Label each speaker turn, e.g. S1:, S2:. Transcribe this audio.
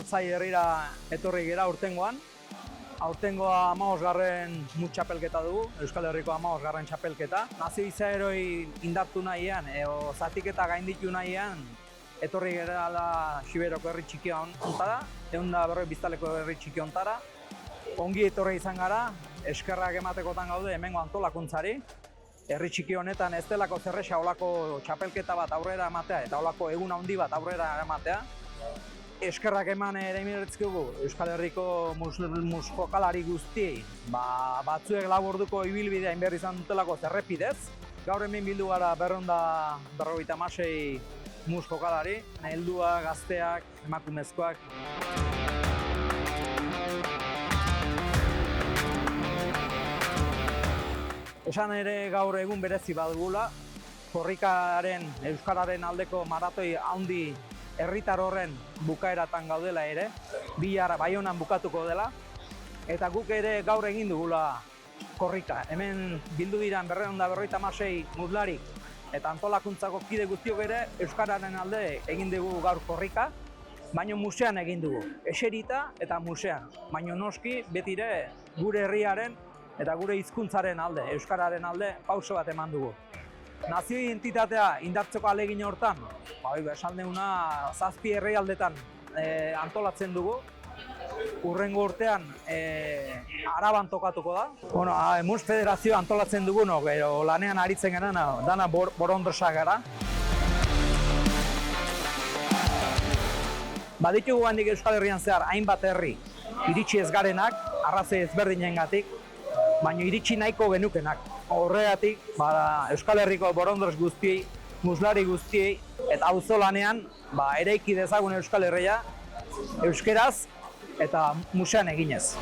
S1: Altzai herrira etorri gera urtengoan. Aurtengoa 15. Txapelketa dugu, Euskal Herriko 15. Txapelketa. Nazio izaeroi indartu nahian, zatiketa gainditu nahian, etorri gera Xiberoko herri txiki hontara, 140 biztanleko herri txiki hontara. Ongi etorri izan gara, eskerrak ematekotan gaude hemengo antolakuntzari. Herri txiki honetan ez delako zerresa olako txapelketa bat aurrera ematea eta olako egun handi bat aurrera ematea. Eskerrak eman ere miretzkigu Euskal Herriko jokalari guztiei, batzuek lau orduko ibilbidea behar izan dutelako zerrepidez. Gaur hemen bildu gara 256 jokalari, helduak, gazteak, emakumezkoak. Esan ere gaur egun berezi badugula, korrikaren, euskararen aldeko maratoi handi herritar horren bukaeratan gaudela ere, bihar Baionan bukatuko dela, eta guk ere gaur egin dugula korrika. Hemen bildu diran 256 muslari eta antolakuntzako kide guztiok ere euskararen alde egin dugu gaur korrika, baina musean egin dugu, eserita eta musean, baina noski betire gure herriaren eta gure hizkuntzaren alde, euskararen alde pauso bat eman dugu. Nazio identitatea indartzeko ahalegin hortan, esan duguna 7 herrialdetan antolatzen dugu. Hurrengo urtean Araban tokatuko da. Mus Federazioa antolatzen dugunok, lanean aritzen gara, dana borondrosak gara. Baditugu handik Euskal Herrian zehar hainbat herri iritsi ez garenak, arrazoi ezberdinengatik, baina iritsi nahiko genukenak. Horregatik, Euskal Herriko borondros guztiei, muslari guztiei eta auzolanean eraiki dezagun Euskal Herria euskeraz eta musean eginez.